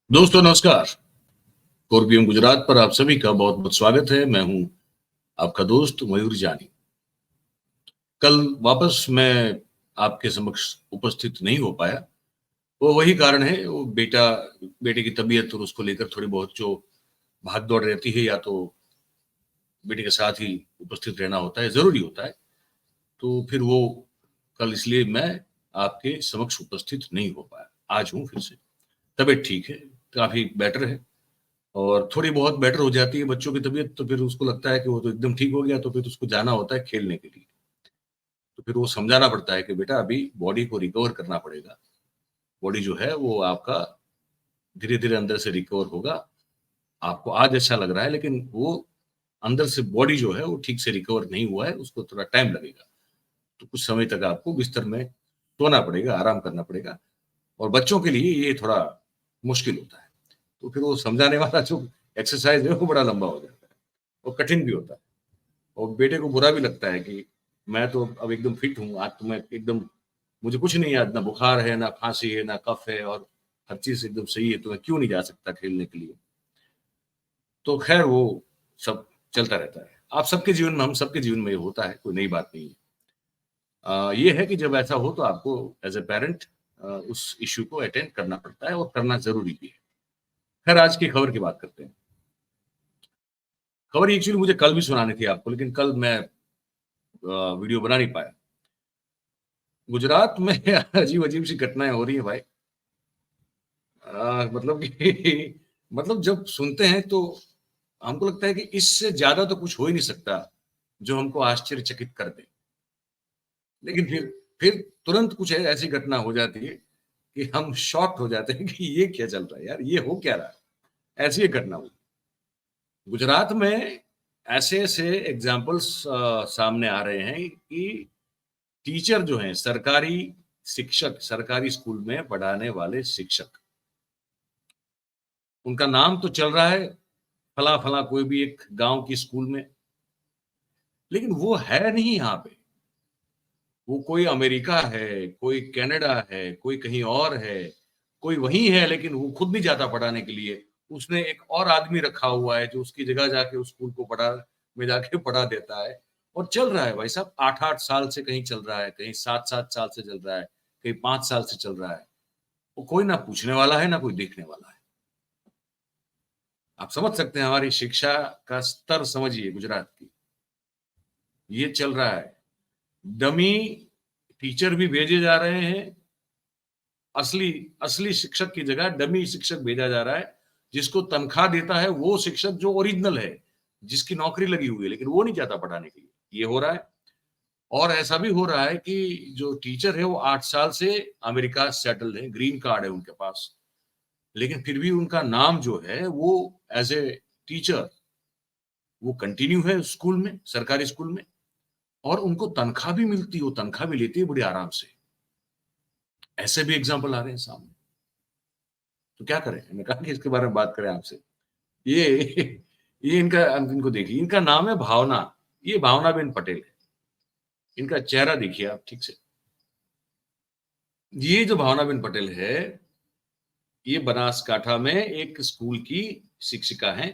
दोस्तों नमस्कार। कोरबीएम गुजरात पर आप सभी का बहुत बहुत स्वागत है। मैं हूं आपका दोस्त मयूर जानी। कल वापस मैं आपके समक्ष उपस्थित नहीं हो पाया। वो वही कारण है, वो बेटे की तबीयत और उसको लेकर थोड़ी बहुत जो भाग दौड़ रहती है, या तो बेटे के साथ ही उपस्थित रहना होता है, जरूरी होता है। तो फिर वो कल इसलिए मैं आपके समक्ष उपस्थित नहीं हो पाया। आज हूं फिर से। तबीयत ठीक है, काफी बेटर है। और थोड़ी बहुत बेटर हो जाती है बच्चों की तबीयत, तो फिर उसको लगता है कि वो तो एकदम ठीक हो गया, तो फिर उसको जाना होता है खेलने के लिए। तो फिर वो समझाना पड़ता है कि बेटा अभी बॉडी को रिकवर करना पड़ेगा। बॉडी जो है वो आपका धीरे धीरे अंदर से रिकवर होगा। आपको आज अच्छा लग रहा है, लेकिन वो अंदर से बॉडी जो है वो ठीक से रिकवर नहीं हुआ है, उसको थोड़ा टाइम लगेगा। तो कुछ समय तक आपको बिस्तर में सोना पड़ेगा, आराम करना पड़ेगा। और बच्चों के लिए ये थोड़ा मुश्किल होता है। तो फिर वो समझाने वाला जो एक्सरसाइज है वो बड़ा लंबा हो जाता है और कठिन भी होता है। और बेटे को बुरा भी लगता है कि मैं तो अब एकदम फिट हूँ, आज तो मैं एकदम, मुझे कुछ नहीं याद, ना बुखार है, ना खांसी है, ना कफ है, और हर चीज एकदम सही है, तो मैं क्यों नहीं जा सकता खेलने के लिए। तो खैर वो सब चलता रहता है। आप सबके जीवन में, हम सबके जीवन में ये होता है, कोई नई बात नहीं है। ये है कि जब ऐसा हो तो आपको एज ए पेरेंट उस इश्यू को अटेंड करना पड़ता है, और करना जरूरी भी है। खैर आज की खबर की बात करते हैं। खबर एक्चुअली मुझे कल भी सुनानी थी आपको, लेकिन कल मैं वीडियो बना नहीं पाया। गुजरात में अजीब अजीब सी घटनाएं हो रही है भाई। मतलब कि मतलब जब सुनते हैं तो हमको लगता है कि इससे ज्यादा तो कुछ हो ही नहीं सकता जो हमको आश्चर्यचकित कर दे। लेकिन फिर तुरंत कुछ ऐसी घटना हो जाती है कि हम शॉक्ड हो जाते हैं कि ये क्या चल रहा है यार, ये हो क्या रहा है। ऐसी एक घटना हुई गुजरात में। ऐसे ऐसे एग्जाम्पल्स सामने आ रहे हैं कि टीचर जो हैं, सरकारी शिक्षक, सरकारी स्कूल में पढ़ाने वाले शिक्षक, उनका नाम तो चल रहा है फला फला कोई भी एक गांव की स्कूल में, लेकिन वो है नहीं यहाँ पे। वो कोई अमेरिका है, कोई कनाडा है, कोई कहीं और है, कोई वहीं है, लेकिन वो खुद नहीं जाता पढ़ाने के लिए। उसने एक और आदमी रखा हुआ है जो उसकी जगह जाके उस स्कूल को पढ़ा में जाके पढ़ा देता है। और चल रहा है भाई साहब, 8-8 साल से कहीं चल रहा है, कहीं 7-7 साल से चल रहा है, कहीं 5 साल से चल रहा है। वो कोई ना पूछने वाला है, ना कोई देखने वाला है। आप समझ सकते हैं हमारी शिक्षा का स्तर, समझिए गुजरात की। ये चल रहा है। डमी टीचर भी भेजे जा रहे हैं। असली असली शिक्षक की जगह डमी शिक्षक भेजा जा रहा है। जिसको तनख्वाह देता है वो शिक्षक जो ओरिजिनल है, जिसकी नौकरी लगी हुई है, लेकिन वो नहीं जाता पढ़ाने के लिए। ये हो रहा है। और ऐसा भी हो रहा है कि जो टीचर है वो 8 साल से अमेरिका सेटल्ड है, ग्रीन कार्ड है उनके पास, लेकिन फिर भी उनका नाम जो है वो एज ए टीचर वो कंटिन्यू है स्कूल में, सरकारी स्कूल में। और उनको तनख्वाह भी मिलती है, वो तनख्वाह भी लेती है बड़े आराम से। ऐसे भी एग्जाम्पल आ रहे हैं सामने। तो क्या करें, मैंने कहा कि इसके बारे में बात करें आपसे। ये ये इनको देखिए, इनका नाम है भावना। ये भावना बेन पटेल है। इनका चेहरा देखिए आप ठीक से। ये जो भावना बेन पटेल है, ये बनासकाठा में एक स्कूल की शिक्षिका है,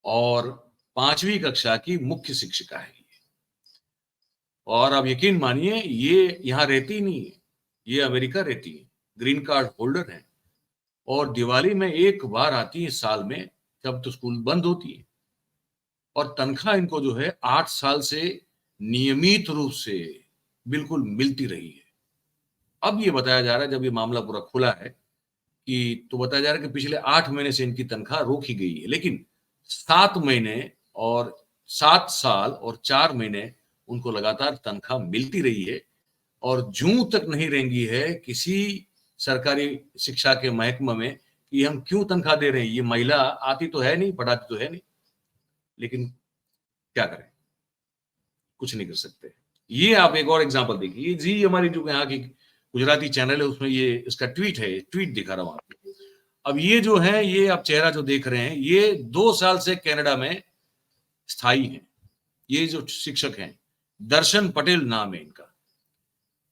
और 5वीं कक्षा की मुख्य शिक्षिका है। और आप यकीन मानिए, ये यहाँ रहती ही नहीं है, ये अमेरिका रहती है, ग्रीन कार्ड होल्डर है। और दिवाली में एक बार आती है साल में, जब तो स्कूल बंद होती है। और तनख्वाह इनको जो है 8 साल से नियमित रूप से बिल्कुल मिलती रही है। अब ये बताया जा रहा है, जब ये मामला पूरा खुला है, कि तो बताया जा रहा है कि पिछले 8 महीने से इनकी तनख्वाह रोकी गई है, लेकिन 7 महीने और 7 साल और 4 महीने उनको लगातार तनख्वाह मिलती रही है। और जूं तक नहीं रेंगी है किसी सरकारी शिक्षा के महकमे में कि हम क्यों तनख्वाह दे रहे हैं। ये महिला आती तो है नहीं, पढ़ाती तो है नहीं, लेकिन क्या करें, कुछ नहीं कर सकते। ये आप एक और एग्जांपल देखिए जी, हमारी जो यहाँ की गुजराती चैनल है उसमें ये इसका ट्वीट है, ट्वीट दिखा रहा हूं आपको। अब ये जो है, ये आप चेहरा जो देख रहे हैं, ये 2 साल से कनाडा में स्थायी है। ये जो शिक्षक हैं, दर्शन पटेल नाम है इनका।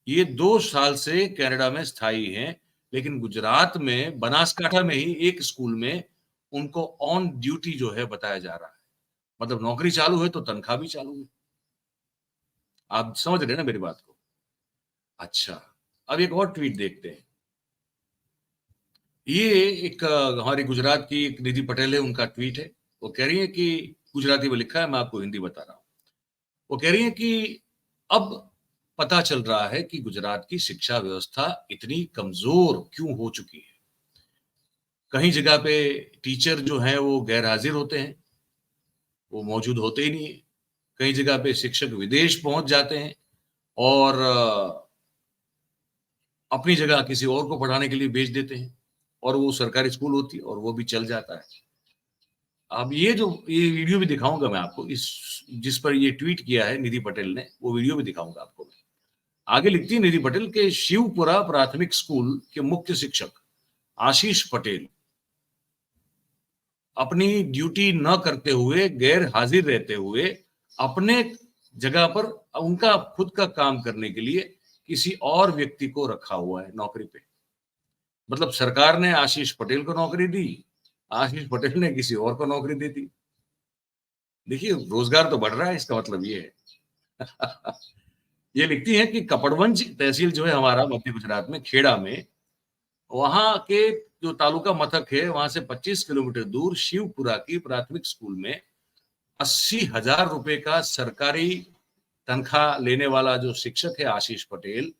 ये 2 साल से कनाडा में स्थायी हैं, लेकिन गुजरात में बनासकांठा में ही एक स्कूल में उनको ऑन ड्यूटी जो है बताया जा रहा है। मतलब नौकरी चालू है तो तनख्वाह भी चालू है। आप समझ रहे हैं ना मेरी बात को? अच्छा, अब एक और ट्वीट देखते हैं। ये एक हमारी गुजरात की एक निधि पटेल है, उनका ट्वीट है। वो कह रही है कि गुजराती में लिखा है, मैं आपको हिंदी बता रहा हूं। वो कह रही है कि अब पता चल रहा है कि गुजरात की शिक्षा व्यवस्था इतनी कमजोर क्यों हो चुकी है। कहीं जगह पे टीचर जो है वो गैर हाजिर होते हैं, वो मौजूद होते ही नहीं है। कई जगह पे शिक्षक विदेश पहुंच जाते हैं और अपनी जगह किसी और को पढ़ाने के लिए भेज देते हैं, और वो सरकारी स्कूल होती है और वो भी चल जाता है। अब ये वीडियो भी दिखाऊंगा मैं आपको, इस जिस पर ये ट्वीट किया है निधि पटेल ने, वो वीडियो भी दिखाऊंगा आपको मैं। आगे लिखती है निधि पटेल के शिवपुरा प्राथमिक स्कूल के मुख्य शिक्षक आशीष पटेल अपनी ड्यूटी न करते हुए, गैर हाजिर रहते हुए, अपने जगह पर उनका खुद का काम करने के लिए किसी और व्यक्ति को रखा हुआ है नौकरी पे। मतलब सरकार ने आशीष पटेल को नौकरी दी, आशीष पटेल ने किसी और को नौकरी दे दी। देखिए, रोजगार तो बढ़ रहा है, इसका मतलब ये है। ये लिखती है कि कपड़वंज तहसील जो है हमारा मध्य गुजरात में, खेड़ा में, वहां के जो तालुका मथक है वहां से 25 किलोमीटर दूर शिवपुरा की प्राथमिक स्कूल में 80,000 रुपए का सरकारी तनख्वाह लेने वाला जो शिक्षक है आशीष पटेल,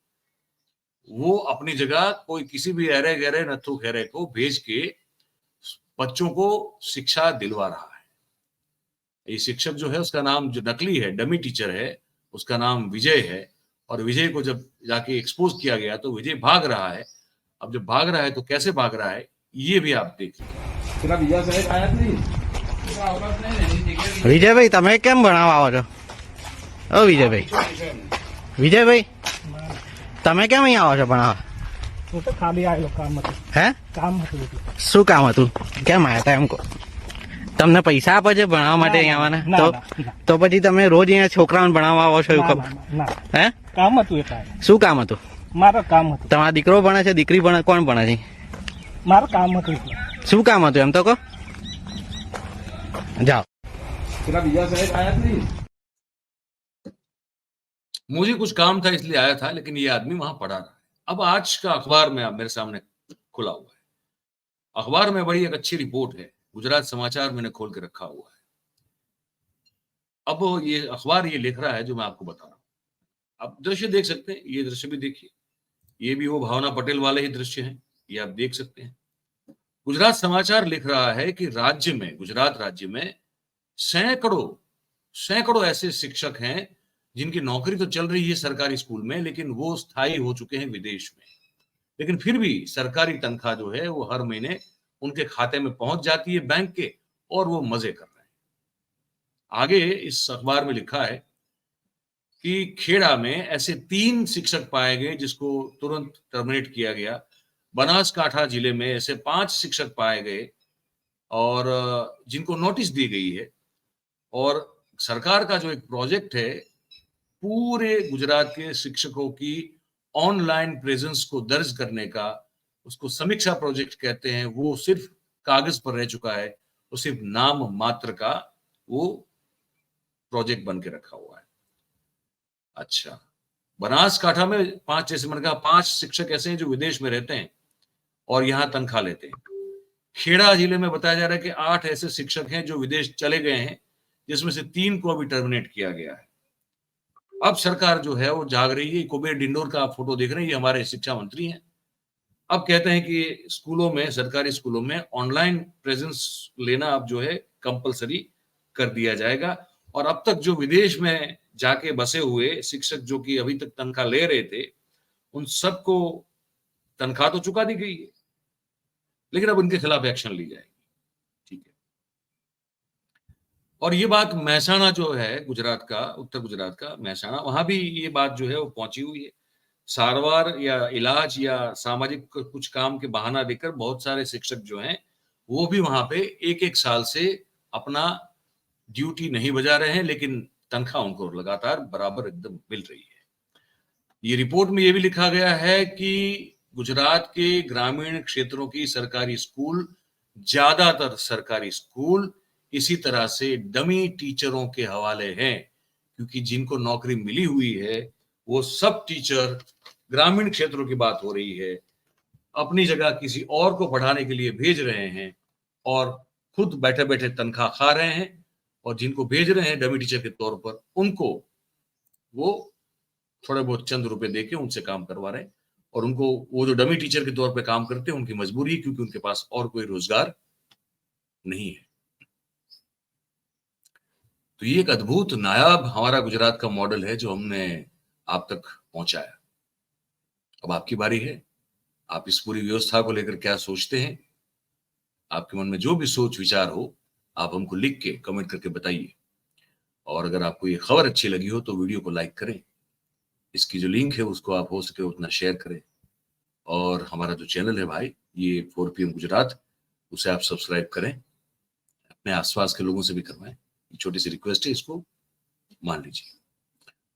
वो अपनी जगह कोई किसी भी अरे गहरे नथु खेरे को भेज के बच्चों को शिक्षा दिलवा रहा है। ये शिक्षक जो है उसका नाम, जो नकली है, डमी टीचर है, उसका नाम विजय है। और विजय को जब जाके एक्सपोज किया गया तो विजय भाग रहा है। अब जब भाग रहा है तो कैसे भाग रहा है ये भी आप देखिए। વિજયભાઈ તમે કેમ ભણાવવા આવો છો? ઓ વિજયભાઈ, વિજયભાઈ તમે કેમ અહીં આવો છો ભણાવવા? હું તો ખાલી આવેલો કામ હતું. હે? કામ હતું બધું. શું કામ હતું? કેમ આવ્યા હતા એમ કહો? તમને પૈસા આપે છે ભણાવવા માટે અહીં આવવાના? તો પછી તમે રોજ અહીંયા છોકરાઓને ભણાવવા આવો છો એવું ખબર? ના, હે? કામ હતું એટલે. શું કામ હતું? મારો કામ હતું. તમારા દીકરો ભણે છે, દીકરી ભણે, કોણ ભણે છે? મારું કામ હતું એટલે. શું કામ હતું એમ તો કહો? जाओ। मुझे कुछ काम था इसलिए आया था, लेकिन ये आदमी वहां पढ़ा रहा है। अब आज का अखबार में मेरे सामने खुला हुआ है। अखबार में बड़ी एक अच्छी रिपोर्ट है, गुजरात समाचार मैंने खोल के रखा हुआ है। अब ये अखबार ये लिख रहा है जो मैं आपको बता रहा हूं। आप दृश्य देख सकते हैं, ये दृश्य भी देखिए, ये भी वो भावना पटेल वाले ही दृश्य हैं, ये आप देख सकते हैं। गुजरात समाचार लिख रहा है कि राज्य में, गुजरात राज्य में सैकड़ों ऐसे शिक्षक हैं जिनकी नौकरी तो चल रही है सरकारी स्कूल में, लेकिन वो स्थायी हो चुके हैं विदेश में। लेकिन फिर भी सरकारी तनख्वाह जो है वो हर महीने उनके खाते में पहुंच जाती है बैंक के, और वो मजे कर रहे हैं। आगे इस अखबार में लिखा है कि खेड़ा में ऐसे 3 शिक्षक पाए गए जिसको तुरंत टर्मिनेट किया गया। बनासकांठा जिले में ऐसे 5 शिक्षक पाए गए और जिनको नोटिस दी गई है। और सरकार का जो एक प्रोजेक्ट है, पूरे गुजरात के शिक्षकों की ऑनलाइन प्रेजेंस को दर्ज करने का, उसको समीक्षा प्रोजेक्ट कहते हैं, वो सिर्फ कागज पर रह चुका है, वो सिर्फ नाम मात्र का वो प्रोजेक्ट बन के रखा हुआ है। अच्छा, बनासकांठा में 5, जैसे मैंने कहा, 5 शिक्षक ऐसे हैं जो विदेश में रहते हैं और यहां तनख्वाह लेते हैं। खेड़ा जिले में बताया जा रहा है कि 8 ऐसे शिक्षक हैं जो विदेश चले गए हैं, जिसमें से 3 को अभी टर्मिनेट किया गया है। अब सरकार जो है वो जाग रही है। कुबेर डिंडोर का आप फोटो देख रहे हैं, ये हमारे शिक्षा मंत्री हैं। अब कहते हैं कि स्कूलों में, सरकारी स्कूलों में ऑनलाइन प्रेजेंस लेना अब जो है कंपलसरी कर दिया जाएगा। और अब तक जो विदेश में जाके बसे हुए शिक्षक जो कि अभी तक तनख्वाह ले रहे थे, उन सबको तनख्वाह तो चुका दी गई है, लेकिन अब उनके खिलाफ एक्शन ली जाएगी। ठीक है। और ये बात महसाणा जो है गुजरात का, उत्तर गुजरात का महसाणा, वहां भी ये बात जो है वो पहुंची हुई है। सारवार या इलाज या सामाजिक कुछ काम के बहाना देकर बहुत सारे शिक्षक जो हैं वो भी वहां पे 1-1 साल से अपना ड्यूटी नहीं बजा रहे हैं, लेकिन तनख्वाह उनको लगातार बराबर एकदम मिल रही है। ये रिपोर्ट में ये भी लिखा गया है कि गुजरात के ग्रामीण क्षेत्रों की सरकारी स्कूल, ज्यादातर सरकारी स्कूल इसी तरह से डमी टीचरों के हवाले हैं, क्योंकि जिनको नौकरी मिली हुई है वो सब टीचर, ग्रामीण क्षेत्रों की बात हो रही है, अपनी जगह किसी और को पढ़ाने के लिए भेज रहे हैं और खुद बैठे बैठे तनख्वाह खा रहे हैं, और जिनको भेज रहे हैं डमी टीचर के तौर पर उनको वो थोड़े बहुत चंद रुपए देके उनसे काम करवा रहे हैं, और उनको वो जो डमी टीचर के तौर पे काम करते हैं उनकी मजबूरी है, क्योंकि उनके पास और कोई रोजगार नहीं है। तो ये एक अद्भुत नायाब हमारा गुजरात का मॉडल है जो हमने आप तक पहुंचाया। अब आपकी बारी है, आप इस पूरी व्यवस्था को लेकर क्या सोचते हैं? आपके मन में जो भी सोच विचार हो आप हमको लिख के कमेंट करके बताइए, और अगर आपको ये खबर अच्छी लगी हो तो वीडियो को लाइक करें, इसकी जो लिंक है उसको आप हो सके उतना शेयर करें, और हमारा जो चैनल है भाई ये 4 PM गुजरात, उसे आप सब्सक्राइब करें, अपने आसपास के लोगों से भी करवाएं। ये छोटी सी रिक्वेस्ट है, इसको मान लीजिए।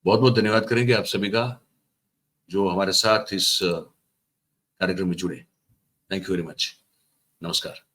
बहुत बहुत धन्यवाद करेंगे आप सभी का जो हमारे साथ इस कार्यक्रम में जुड़े। Thank you very much. नमस्कार।